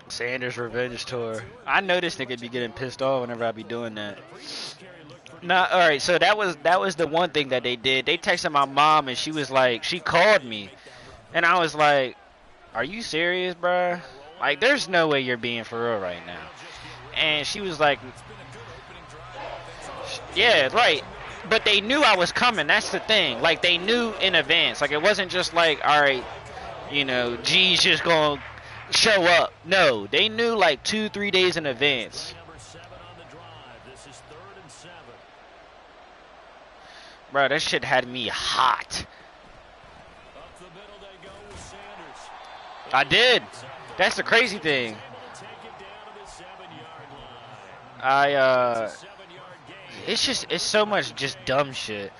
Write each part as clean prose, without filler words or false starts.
Sanders revenge tour. I know this nigga be getting pissed off whenever I be doing that. Nah, all right. So that was the one thing that they did. They texted my mom and she was like, she called me, and I was like, "Are you serious, bruh? Like, there's no way you're being for real right now." And she was like, "Yeah, right." But they knew I was coming. That's the thing. Like, they knew in advance. Like, it wasn't just like, all right, you know, G's just gonna show up. No, they knew like 2-3 days in advance. Bro, that shit had me hot. I did. That's the crazy thing. It's so much just dumb shit.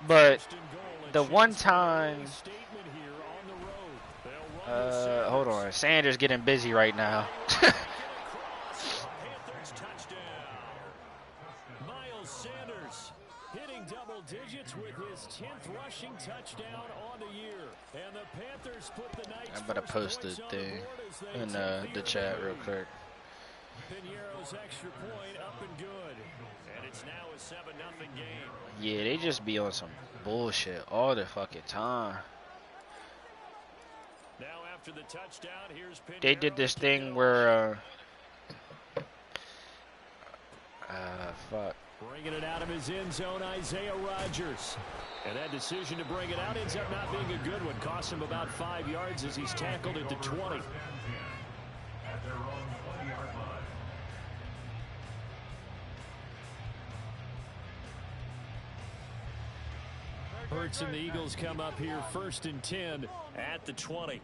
But the one time, hold on, Sanders getting busy right now. Digits with his 10th rushing touchdown on the year. And the Panthers put the Knights. I'm gonna post the thing in the chat real quick. Piniero's extra point up and good. And it's now a 7-0 game. Yeah, they just be on some bullshit all the fucking time. Now after the touchdown, here's Piniero. They did this thing where fuck. Bringing it out of his end zone, Isaiah Rodgers. And that decision to bring it out ends up not being a good one. Cost him about 5 yards as he's tackled at the 20. Hurts and the Eagles come up here 1st and 10 at the 20.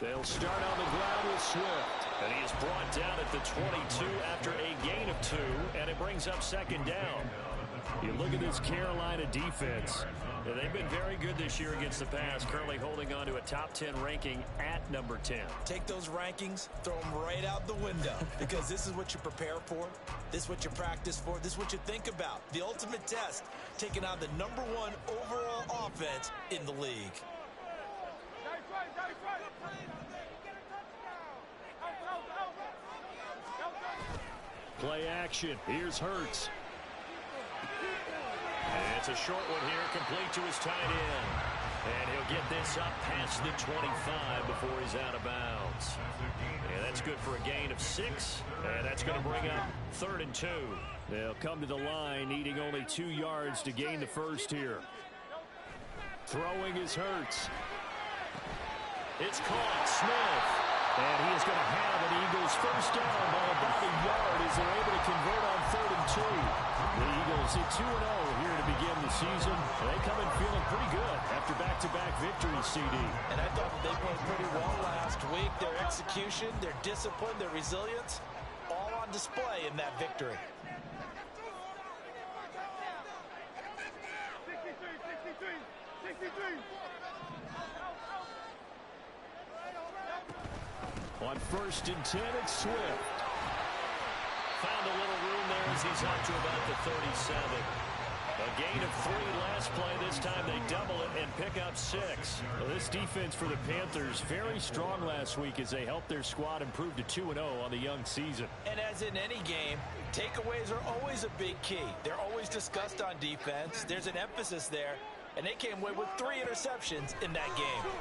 They'll start on the ground with Swift. And he is brought down at the 22 after a gain of 2. And it brings up 2nd down. You look at this Carolina defense. They've been very good this year against the pass. Currently holding on to a top 10 ranking at number 10. Take those rankings, throw them right out the window. Because this is what you prepare for. This is what you practice for. This is what you think about. The ultimate test. Taking on the #1 overall offense in the league. Play action. Here's Hurts. And it's a short one here, complete to his tight end. And he'll get this up past the 25 before he's out of bounds. And that's good for a gain of 6. And that's going to bring up 3rd and 2. They'll come to the line, needing only 2 yards to gain the first here. Throwing is Hurts. It's caught. Smith. And he is going to have an Eagles first down by about a yard as they're able to convert on 3rd and 2. The Eagles at 2-0 here to begin the season. They come in feeling pretty good after back-to-back victories, CD. And I thought that they played pretty well last week. Their execution, their discipline, their resilience, all on display in that victory. On 1st and 10, it's Swift. Found a little room there as he's up to about the 37. A gain of 3 last play. This time they double it and pick up 6. Well, this defense for the Panthers very strong last week as they helped their squad improve to 2-0 on the young season. And as in any game, takeaways are always a big key. They're always discussed on defense. There's an emphasis there, and they came away with 3 interceptions in that game.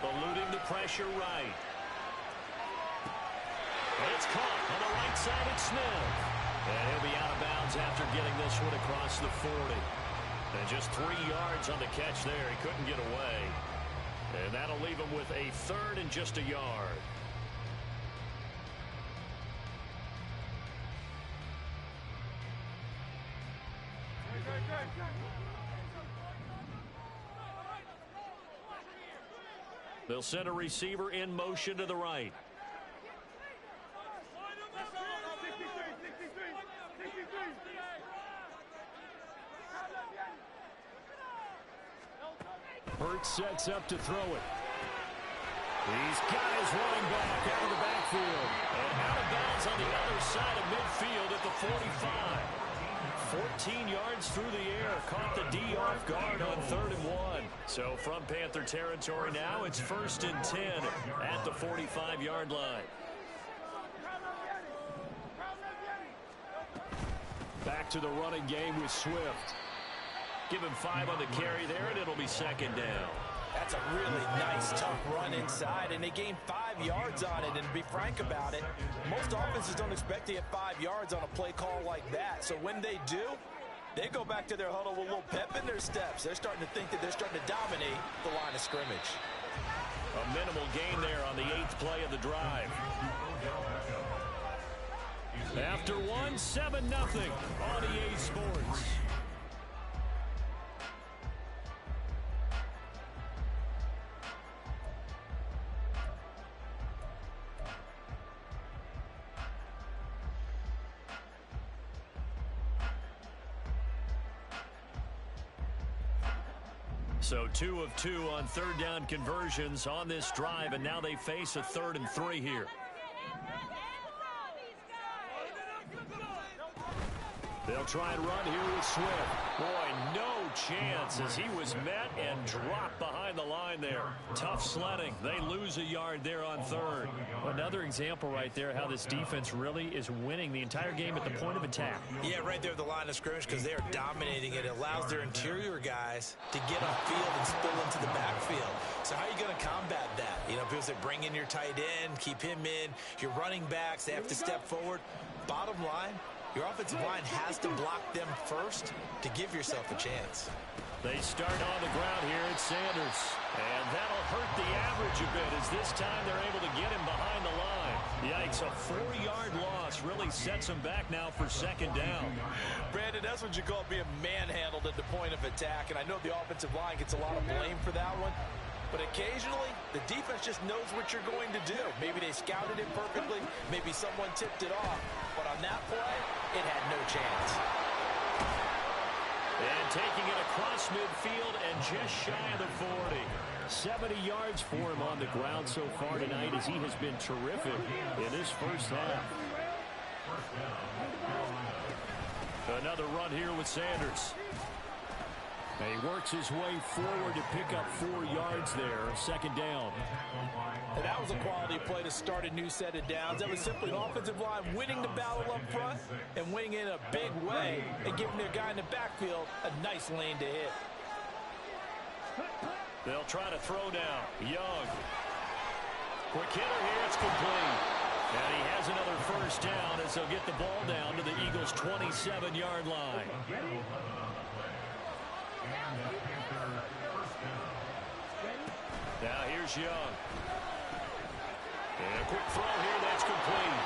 Eluding the pressure right. It's caught on the right side at Smith. And he'll be out of bounds after getting this one across the 40. And just 3 yards on the catch there. He couldn't get away. And that'll leave him with a 3rd and just a yard. They'll send a receiver in motion to the right. Hurts sets up to throw it. He's got his running back out of the backfield. And out of bounds on the other side of midfield at the 45. 14 yards through the air. Caught the D off guard on 3rd and 1. So from Panther territory now, it's 1st and 10 at the 45-yard line. Back to the running game with Swift. Give him 5 on the carry there, and it'll be 2nd down. That's a really nice, tough run inside, and they gained 5 yards on it. And to be frank about it, most offenses don't expect to get 5 yards on a play call like that. So when they do, they go back to their huddle with a little pep in their steps. They're starting to think that they're starting to dominate the line of scrimmage. A minimal gain there on the 8th play of the drive. After 1, 7-0 on EA Sports. So 2 of 2 on 3rd down conversions on this drive, and now they face a 3rd and 3 here. They'll try and run here with Swift. Boy, no chance as he was met and dropped behind the line there. Tough sledding. They lose a yard there on 3rd. Another example right there how this defense really is winning the entire game at the point of attack. Yeah, right there at the line of scrimmage because they are dominating it. It allows their interior guys to get upfield and spill into the backfield. So how are you going to combat that? You know, people say bring in your tight end, keep him in. Your running backs, they have to step forward. Bottom line, your offensive line has to block them first to give yourself a chance. They start on the ground here at Sanders. And that'll hurt the average a bit as this time they're able to get him behind the line. Yikes, a 4-yard loss really sets them back now for 2nd down. Brandon, that's what you call being manhandled at the point of attack. And I know the offensive line gets a lot of blame for that one. But occasionally, the defense just knows what you're going to do. Maybe they scouted it perfectly. Maybe someone tipped it off. But on that play, it had no chance. And taking it across midfield and just shy of the 40. 70 yards for him on the ground so far tonight as he has been terrific in this first half. Another run here with Sanders. He works his way forward to pick up 4 yards there. 2nd down. And that was a quality play to start a new set of downs. That was simply an offensive line winning the battle up front and winning in a big way and giving their guy in the backfield a nice lane to hit. They'll try to throw down. Young. Quick hitter here. It's complete. And he has another 1st down as they'll get the ball down to the Eagles' 27-yard line. Now here's Young. And a quick throw here, that's complete.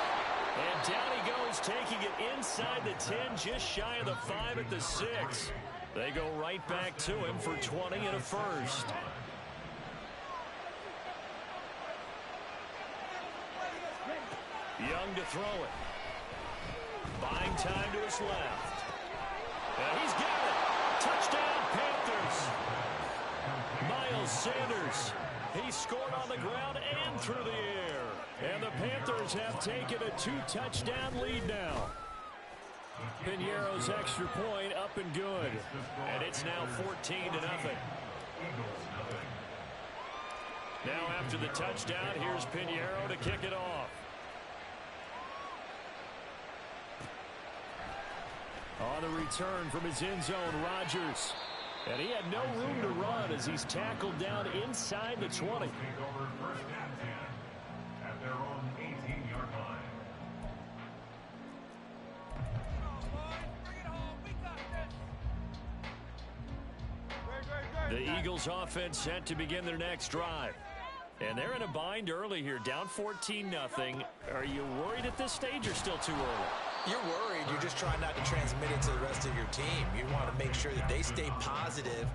And down he goes, taking it inside the 10, just shy of the 5 at the 6. They go right back to him for 20 and a 1st. Young to throw it. Buying time to his left. And he's got it. Touchdown, Panthers. Miles Sanders. He scored on the ground and through the air. And the Panthers have taken a 2-touchdown lead now. Piñeiro's extra point up and good. And it's now 14-0. Now after the touchdown, here's Piñeiro to kick it off. On the return from his end zone, Rodgers. And he had no room to run as he's tackled down inside the 20. The Eagles offense set to begin their next drive. And they're in a bind early here, down 14-0. Are you worried at this stage or still too early? You're worried. You're just trying not to transmit it to the rest of your team. You want to make sure that they stay positive.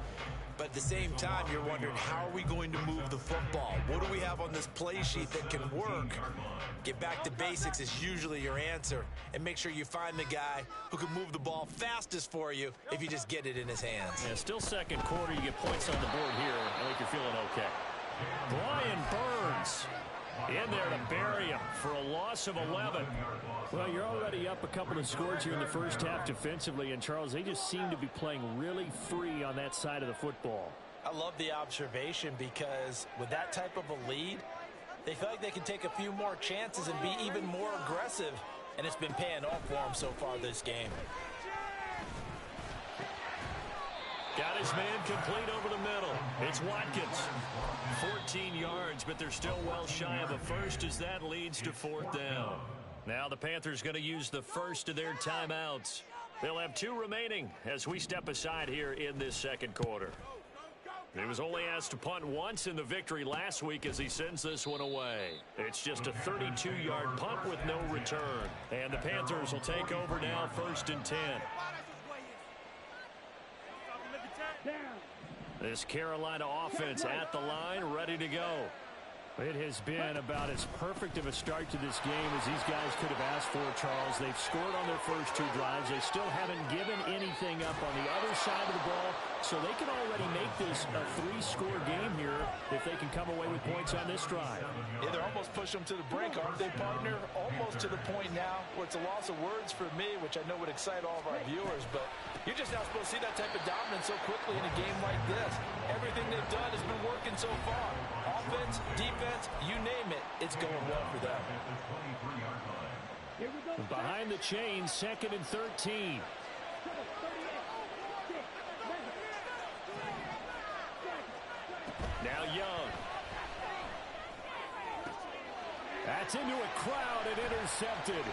But at the same time, you're wondering, how are we going to move the football? What do we have on this play sheet that can work? Get back to basics is usually your answer. And make sure you find the guy who can move the ball fastest for you if you just get it in his hands. Yeah, still second quarter. You get points on the board here. I think you're feeling okay. Brian Burns in there to bury him for a loss of 11. Well, you're already up a couple of scores here in the first half defensively, and Charles, they just seem to be playing really free on that side of the football. I love the observation because with that type of a lead, they feel like they can take a few more chances and be even more aggressive, and it's been paying off for them so far this game. Got his man complete over the middle. It's Watkins. 14 yards, but they're still well shy of a first as that leads to fourth down. Now the Panthers going to use the first of their timeouts. They'll have 2 remaining as we step aside here in this second quarter. He was only asked to punt once in the victory last week as he sends this one away. It's just a 32-yard punt with no return. And the Panthers will take over now, 1st and 10. This Carolina offense at the line, ready to go. It has been about as perfect of a start to this game as these guys could have asked for, Charles. They've scored on their first 2 drives. They still haven't given anything up on the other side of the ball, so they can already make this a 3-score game here if they can come away with points on this drive. Yeah, they're almost pushing them to the brink, aren't they, partner? Almost to the point now where it's a loss of words for me, which I know would excite all of our viewers, but you're just not supposed to see that type of dominance so quickly in a game like this. Everything they've done has been working so far. Offense, defense, you name it, it's going well for them. Behind the chains, 2nd and 13. Now Young. That's into a crowd and intercepted.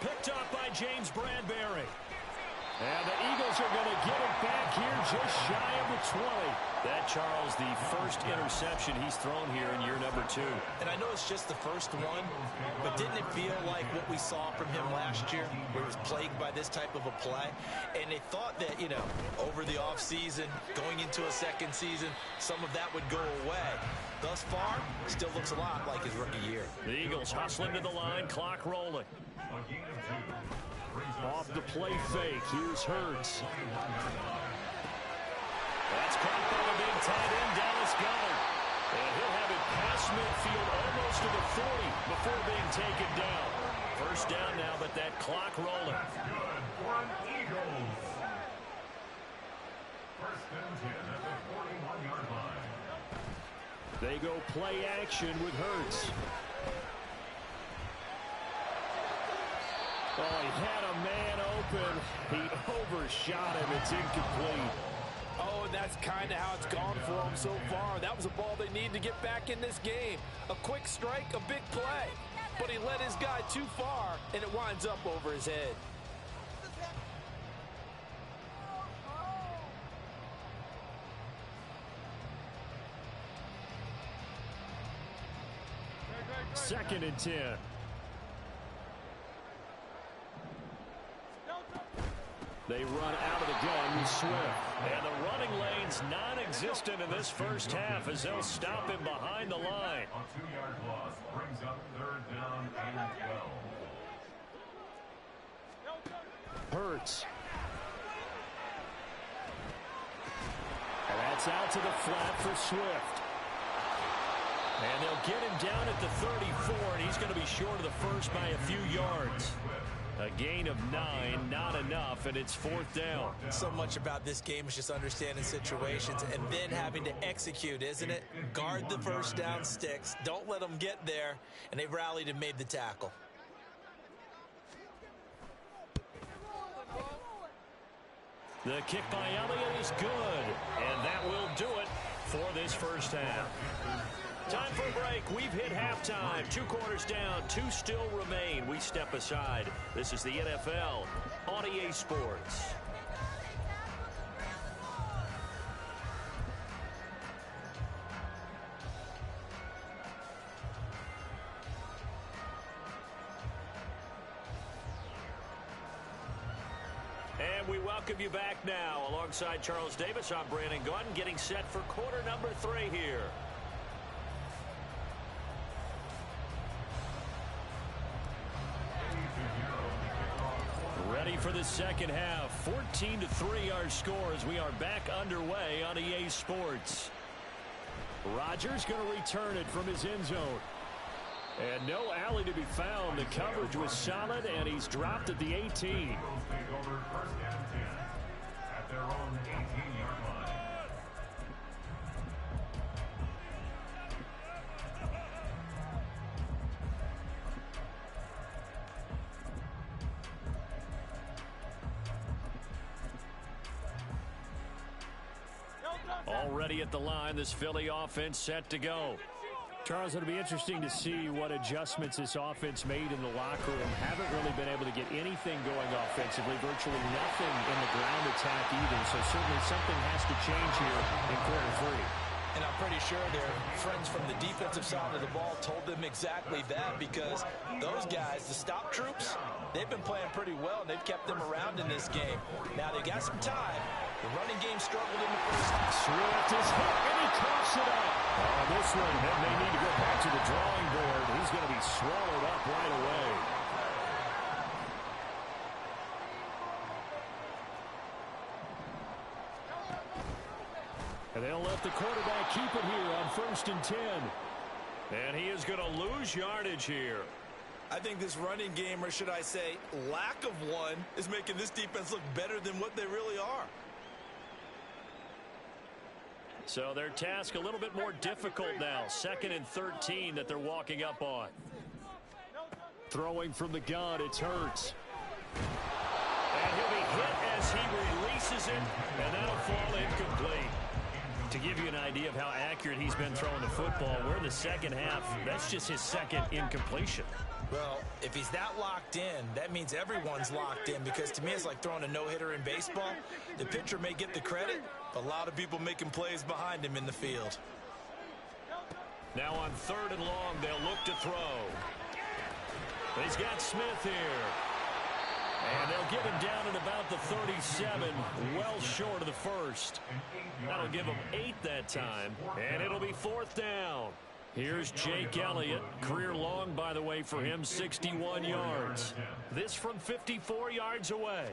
Picked off by James Bradbury. And the Eagles are going to get it back here just shy of the 20. That, Charles, the first interception he's thrown here in year number 2. And I know it's just the first one, but didn't it feel like what we saw from him last year, where he was plagued by this type of a play? And they thought that, you know, over the offseason, going into a second season, some of that would go away. Thus far, still looks a lot like his rookie year. The Eagles hustling to the line, clock rolling. Off the play fake, here's Hurts. That's caught by the big tight end, Dallas Goedert. And he'll have it past midfield almost to the 40 before being taken down. First down now, but that clock rolling. They go play action with Hurts. Oh, he had a man open. He overshot him. It's incomplete. Oh, and that's kind of how it's gone for them so far. That was a ball they need to get back in this game. A quick strike, a big play. But he led his guy too far, and it winds up over his head. Second and 10. They run out of the gun with Swift. And the running lane's non-existent in this first half as they'll stop him behind the line. A 2-yard loss brings up 3rd down and 12. Hurts. And that's out to the flat for Swift. And they'll get him down at the 34, and he's going to be short of the first by a few yards. A gain of 9, not enough, and it's 4th down. So much about this game is just understanding situations and then having to execute, isn't it? Guard the first down sticks. Don't let them get there, and they rallied and made the tackle. The kick by Elliott is good, and that will do it for this first half. Time for a break. We've hit halftime. 2 quarters down. 2 still remain. We step aside. This is the NFL on EA Sports. And we welcome you back now. Alongside Charles Davis, I'm Brandon Gunn, getting set for quarter number 3 here. Ready for the second half. 14-3 our score as we are back underway on EA Sports. Rodgers going to return it from his end zone. And no alley to be found. The coverage was solid, and he's dropped at the 18. Eagles take over first down and 10 at their own 18-yard line. Already at the line, this Philly offense set to go. Charles, it'll be interesting to see what adjustments this offense made in the locker room. Haven't really been able to get anything going offensively, virtually nothing in the ground attack either. So certainly something has to change here in quarter three. And I'm pretty sure their friends from the defensive side of the ball told them exactly that, because those guys, the stop troops, they've been playing pretty well, and they've kept them around in this game. Now, they got some time. The running game struggled in the first half. Swift is hit, and he coughs it up. On this one, they may need to go back to the drawing board. He's going to be swallowed up right away. And they'll let the quarterback keep it here on 1st and 10. And he is going to lose yardage here. I think this running game, or should I say lack of one, is making this defense look better than what they really are. So their task a little bit more difficult now. 2nd and 13 that they're walking up on. Throwing from the gun, it's Hurts. And he'll be hit as he releases it, and that'll fall incomplete. To give you an idea of how accurate he's been throwing the football, we're in the second half. That's just his 2nd incompletion. Well, if he's that locked in, that means everyone's locked in, because to me it's like throwing a no-hitter in baseball. The pitcher may get the credit, but a lot of people making plays behind him in the field. Now on 3rd and long, they'll look to throw. He's got Smith here. And they'll get him down at about the 37, well short of the first. That'll give him 8 that time, and it'll be 4th down. Here's Jake Elliott. Career long, by the way, for him, 61 yards. This from 54 yards away.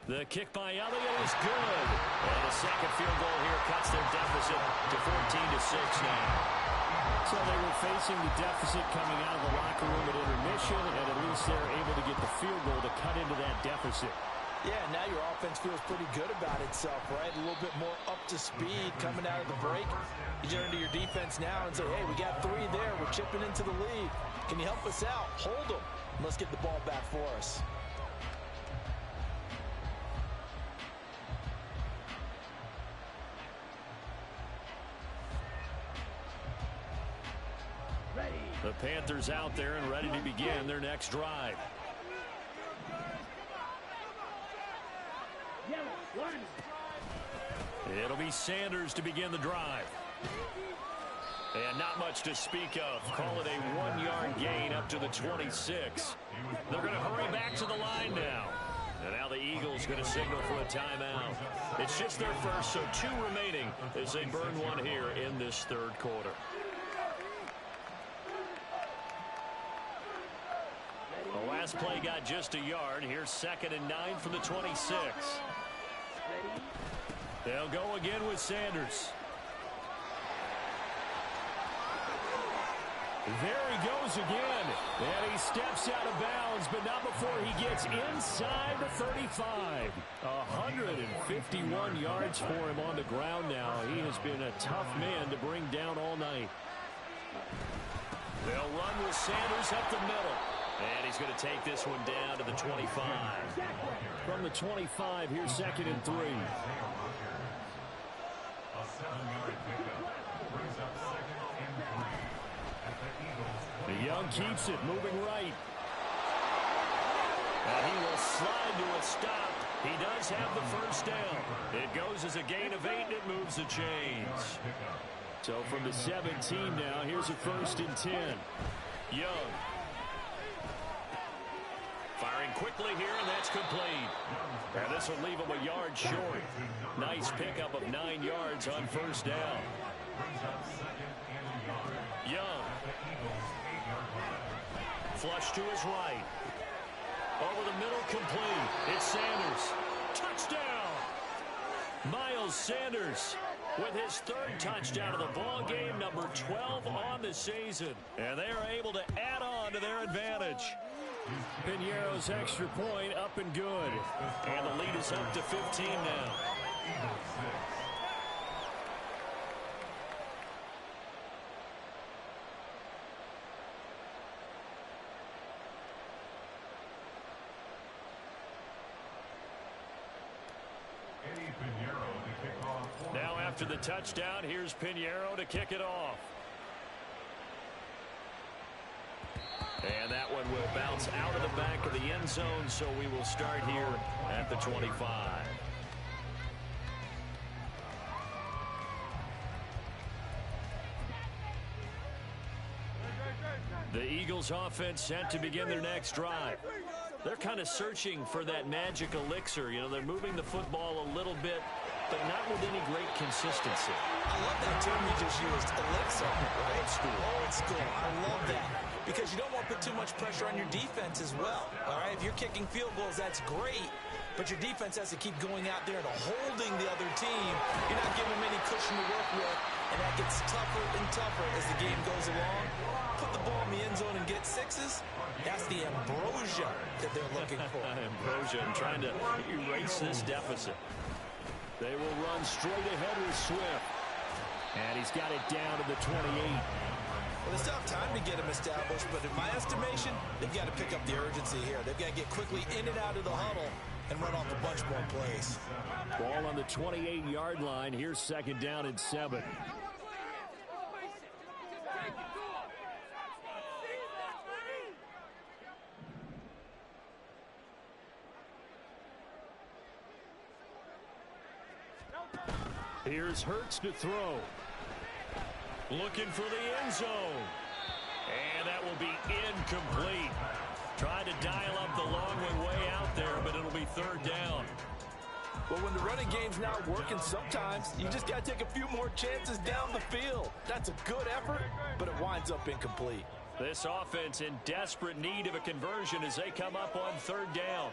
The kick by Elliott is good. And a second field goal here cuts their deficit to 14-6 now. So they were facing the deficit coming out of the locker room at intermission, and at least they're able to get the field goal to cut into that deficit. Yeah, now your offense feels pretty good about itself, right? A little bit more up to speed coming out of the break. You turn to your defense now and say, hey, we got 3 there. We're chipping into the lead. Can you help us out? Hold them. Let's get the ball back for us. The Panthers out there and ready to begin their next drive. It'll be Sanders to begin the drive. And not much to speak of. Call it a 1-yard gain up to the 26. They're going to hurry back to the line now. And now the Eagles going to signal for a timeout. It's just their first, so 2 remaining as they burn one here in this 3rd quarter. The last play got just a yard. Here's 2nd and 9 from the 26. They'll go again with Sanders. There he goes again. And he steps out of bounds, but not before he gets inside the 35. 151 yards for him on the ground now. He has been a tough man to bring down all night. They'll run with Sanders up the middle. And he's going to take this one down to the 25. From the 25, here's 2nd and 3. A 7-yard pickup brings up 2nd and 3 at the Eagles. Young keeps it, moving right. And he will slide to a stop. He does have the first down. It goes as a gain of 8, and it moves the chains. So from the 17 now, here's a 1st and 10. Young. Firing quickly here, and that's complete. And this will leave him a yard short. Nice pickup of 9 yards on 1st down. Young. Flush to his right. Over the middle, complete. It's Sanders. Touchdown! Miles Sanders with his third touchdown of the ball game, number 12 on the season. And they are able to add on to their advantage. Piñeiro's extra point up and good. And the lead is up to 15 now. Now after the touchdown, here's Piñeiro to kick it off. And that one will bounce out of the back of the end zone, so we will start here at the 25. The Eagles offense set to begin their next drive. They're kind of searching for that magic elixir. You know, they're moving the football a little bit, but not with any great consistency. I love that term you just used, elixir. Old school. Old school. I love that. Because you don't want to put too much pressure on your defense as well. All right, if you're kicking field goals, that's great. But your defense has to keep going out there and holding the other team. You're not giving them any cushion to work with, and that gets tougher and tougher as the game goes along. Put the ball in the end zone and get sixes. That's the ambrosia that they're looking for. Ambrosia and trying to erase this deficit. They will run straight ahead with Swift. And he's got it down to the 28. Well, it's not time to get them established, but in my estimation, they've got to pick up the urgency here. They've got to get quickly in and out of the huddle and run off a bunch more plays. Ball on the 28-yard line. Here's second down and 7. Here's Hurts to throw. Looking for the end zone. And that will be incomplete. Trying to dial up the long way out there, but it'll be third down. Well, when the running game's not working, sometimes you just got to take a few more chances down the field. That's a good effort, but it winds up incomplete. This offense in desperate need of a conversion as they come up on third down.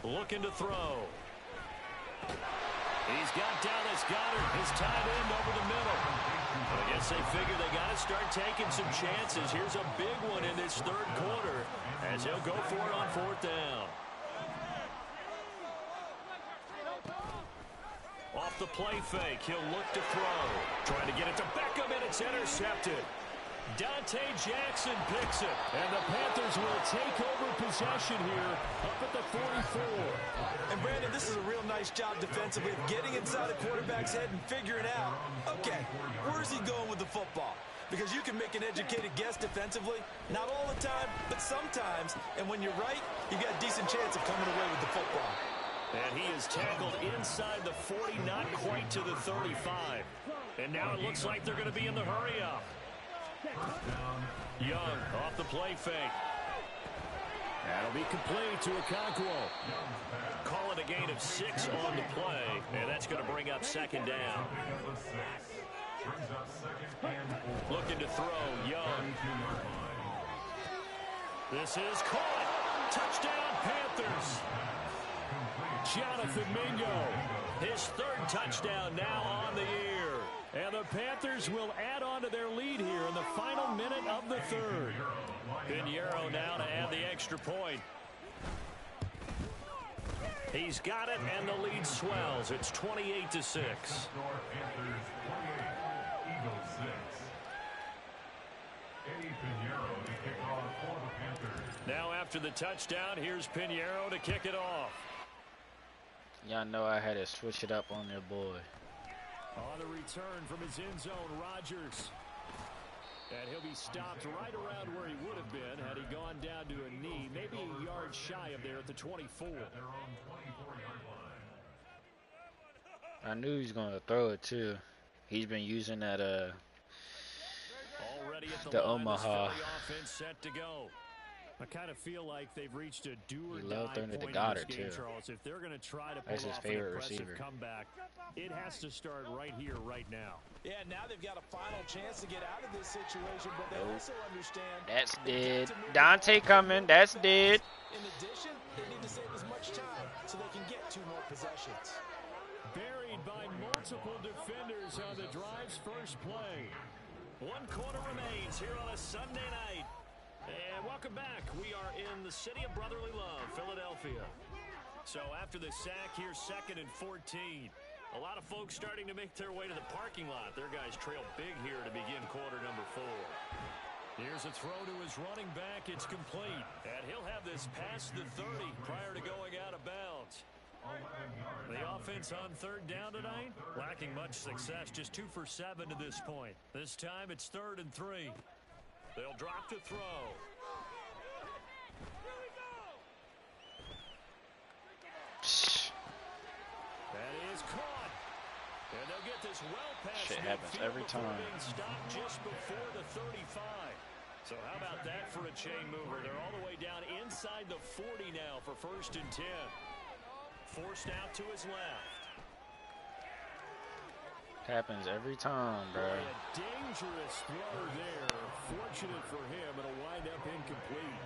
Looking to throw. He's got Dallas Goedert, his tight end, over the middle. I guess they figure they got to start taking some chances. Here's a big one in this third quarter as he'll go for it on fourth down. Off the play fake, he'll look to throw. Trying to get it to Beckham, and it's intercepted. Dante Jackson picks it, and the Panthers will take over possession here up at the 44. And Brandon, this is a real nice job defensively of getting inside the quarterback's head and figuring out, okay, where's he going with the football? Because you can make an educated guess defensively, not all the time, but sometimes. And when you're right, you got a decent chance of coming away with the football. And he is tackled inside the 40, not quite to the 35. And now it looks like they're going to be in the hurry-up. Young off the play fake. That'll be complete to Okonkwo. Call it a gain of 6 on the play, and that's going to bring up second down. Looking to throw, Young. This is caught. Touchdown, Panthers. Jonathan Mingo, his third touchdown now on the year. And the Panthers will add on to their lead here in the final minute of the third. Piñeiro now to add the extra point. He's got it, and the lead swells. It's 28-6. Now after the touchdown, here's Piñeiro to kick it off. Y'all know I had to switch it up on their boy. On the return from his end zone, Rodgers. And he'll be stopped right around where he would have been had he gone down to a knee, maybe a yard shy of there at the 24. I knew he was going to throw it too. He's been using that Already at the line, Omaha. this offense set to go. I kind of feel like they've reached a do or He die loved throwing it to point in this Goddard, game, too. Charles. If they're going to try to That's pull his off an favorite impressive receiver. comeback, it has to start right here, right now. Yeah, now they've got a final chance to get out of this situation, but they also understand That's they've dead. got to move the Dante ball coming. really That's fast. dead. In addition, they need to save as much time so they can get 2 more possessions. Buried by multiple defenders on the drive's first play. 1 quarter remains here on a Sunday night. And welcome back. We are in the city of brotherly love, Philadelphia. So after the sack, here's 2nd and 14. A lot of folks starting to make their way to the parking lot. Their guys trail big here to begin quarter number 4. Here's a throw to his running back. It's complete. And he'll have this past the 30 prior to going out of bounds. The offense on 3rd down tonight, lacking much success, just 2 for 7 to this point. This time it's 3rd and 3. They'll drop to throw. That is caught. And they'll get this well past Shit happens midfield every before time. being stopped just before the 35. So how about that for a chain mover? They're all the way down inside the 40 now for 1st and 10. Forced out to his left. Happens every time, bro. A dangerous throw there. Fortunate for him, it'll wind up incomplete.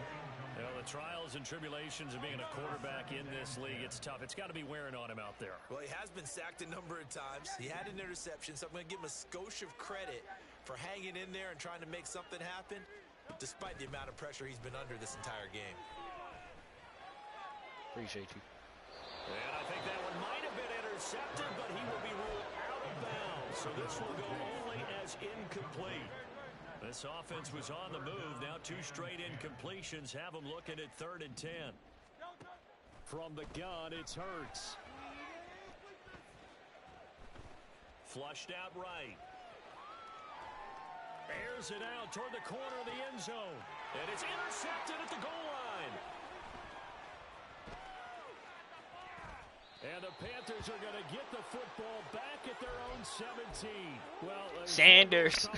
You know, the trials and tribulations of being a quarterback in this league, it's tough. It's got to be wearing on him out there. Well, he has been sacked a number of times. He had an interception, so I'm going to give him a skosh of credit for hanging in there and trying to make something happen, despite the amount of pressure he's been under this entire game. Appreciate you. And I think that one might have been intercepted, but he will be ruled out of bounds. So this will go only as incomplete. This offense was on the move. Now 2 straight incompletions have them looking at 3rd and 10. From the gun, it's Hurts. Flushed out right. Airs it out toward the corner of the end zone. And it's intercepted at the goal line. And the Panthers are going to get the football back at their own 17. Well, Sanders.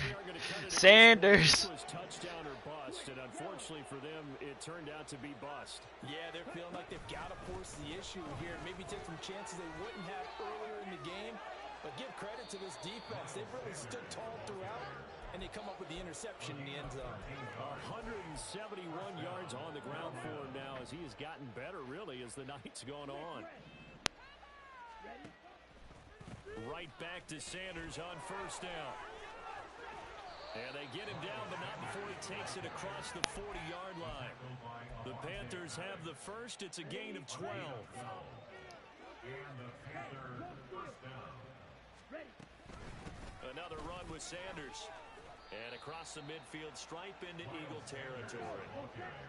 Sanders. This was touchdown or bust, and unfortunately for them, it turned out to be bust. Yeah, they're feeling like they've got to force the issue here. Maybe take some chances they wouldn't have earlier in the game. But give credit to this defense. They've really stood tall throughout, and they come up with the interception in the end zone. 171 yards on the ground for him now as he has gotten better, really, as the night's gone on. Right back to Sanders on 1st down. And they get him down, but not before he takes it across the 40-yard line. The Panthers have the first. It's a gain of 12. Another run with Sanders. And across the midfield stripe into Eagle territory.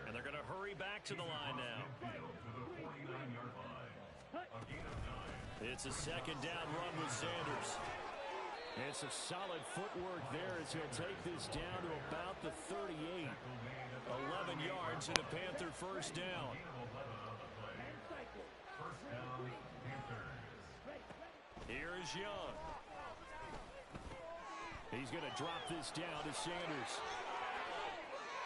And they're going to hurry back to the line now. It's a 2nd down run with Sanders. It's a solid footwork there as he'll take this down to about the 38. 11 yards and a Panther 1st down. Here is Young. He's going to drop this down to Sanders.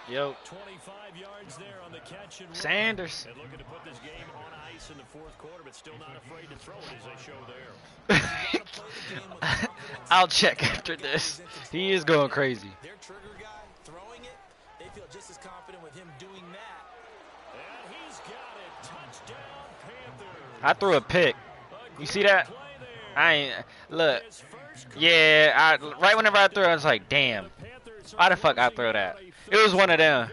Yo. 25 yards there on the catch and run. Sanders. And looking to put this game on ice in the 4th quarter, but still not afraid to throw it as they show there. I'll check after this. He is going crazy. Their trigger guy throwing it, they feel just as confident with him doing that. And he's got it. Touchdown, Panthers. I threw a pick. You see that? I ain't look. Yeah, right whenever I threw, I was like, damn. Why the fuck I throw that? It was one of them.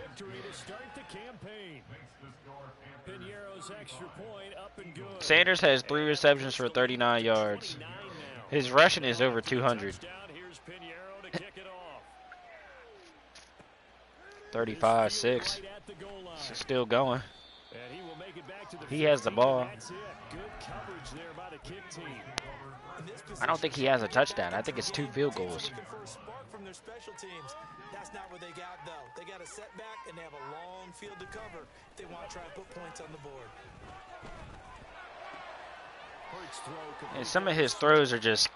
Sanders has 3 receptions for 39 yards. His rushing is over 200. 35-6. Still going. He has the ball. I don't think he has a touchdown. I think it's 2 field goals. That's not what they got, though. They got a setback, and they have a long field to cover if they want to try and put points on the board. And some of his throws are just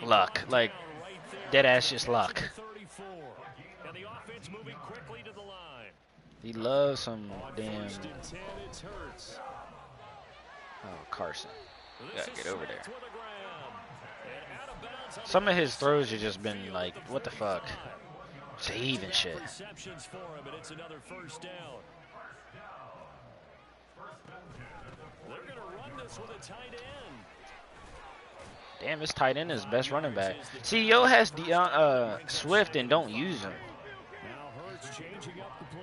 luck. Like, dead ass just luck. And the offense moving quickly to the line. He loves some On damn. 1st and 10, it's Hurts. Oh, Carson. This Gotta is get over there. Smith with a grab. And out of bounds on Some the of his throws have side just of the been field like, at the what the fuck? 45. Save and shit. Receptions for him, and it's another first down. They're going to run this with a tight end. Damn, this tight end is best running back. See, yo has Swift and don't use him. Now Hurts changing up the play.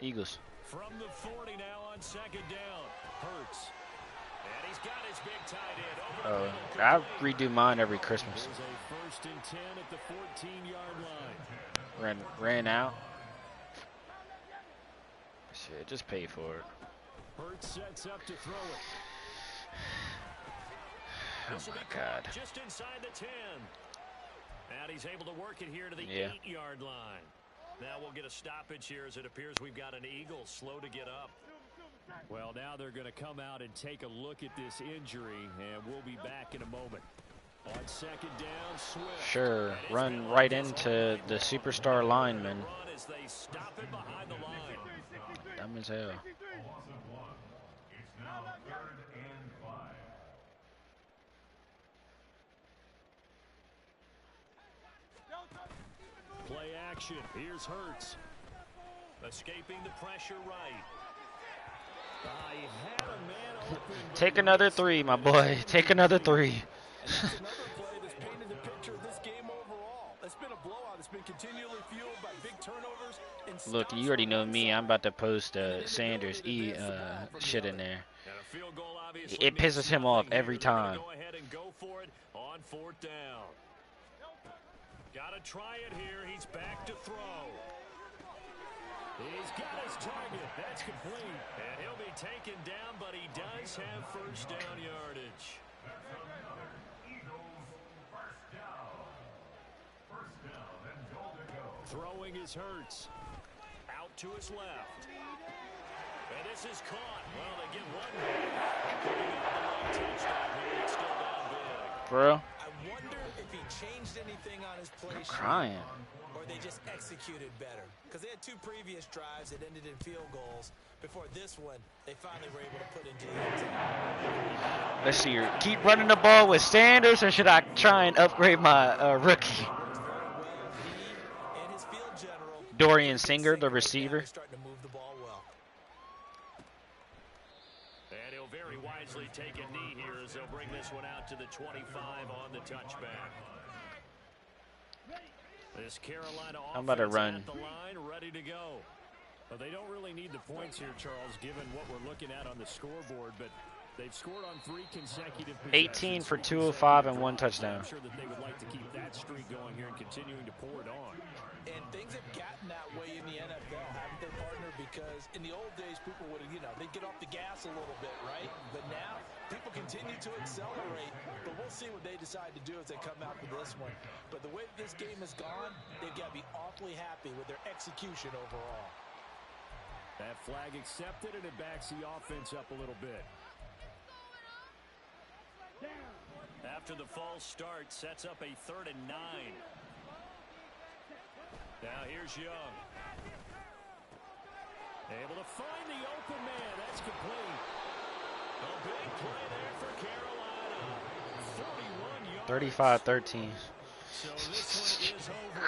Eagles. From the 40 now on 2nd down. Hurts. And he's got his big tight end. Oh, I redo mine every Christmas. There's a 1st and 10 at the 14-yard line. Ran out. Shit, just pay for it. Hurts sets up to throw it. Oh my God. Just inside the 10. And he's able to work it here to the 8-yard line. Now we'll get a stoppage here as it appears we've got an Eagle slow to get up. Well, now they're going to come out and take a look at this injury, and we'll be back in a moment. On 2nd down, Swift. Sure, run right into the superstar lineman. Run as they stop it behind the line. Dumb as hell. It's now 3rd and 5. Play action. Here's Hurts. Escaping the pressure right. I had a man open. but Take another 3, my boy. Take another 3. And that's another play that's painted the picture of this game overall. It's been a blowout. It's been continually fueled by big turnovers. And Look, you already know me. I'm about to post Sanders shit in there. And a field goal obviously It pisses him off every They're gonna time. Go ahead and go for it on 4th down. Gotta try it here. He's back to throw. He's got his target. That's complete. And he'll be taken down, but he does have 1st down yardage. Eagles first down. First down and goal to go. Throwing is Hurts. Out to his left. And this is caught. Well, they get one back. Picking up the late touchdown here. It's still down big. For real? I wonder if he changed anything on his play I'm sheet, crying. or they just executed better. Because they had 2 previous drives that ended in field goals. Before this one, they finally were able to put into the end zone. Let's see here. Keep running the ball with Sanders, or should I try and upgrade my rookie? Works very well. He and his field general. Dorian Singer, the receiver. They're starting to move the ball well. And he'll very wisely take a knee here as they'll bring this one out to the 25 on the touchback. This Carolina I'm about to offense run. at the line, ready to go. Well, they don't really need the points here, Charles, given what we're looking at on the scoreboard, but they've scored on 3 consecutive possessions. 18 for 205 and 1 touchdown. I'm sure that they would like to keep that streak going here and continuing to pour it on. And things have gotten that way in the NFL, haven't they, partner? Because in the old days, people would have, they'd get off the gas a little bit, right? But now, people continue to accelerate. But we'll see what they decide to do as they come out for this one. But the way this game has gone, they've got to be awfully happy with their execution overall. That flag accepted, and it backs the offense up a little bit. After the false start, sets up a 3rd and 9. Now here's Young. Able to find the open man. That's complete. A big play there for Carolina. 41 yards. 35-13. So this one is over.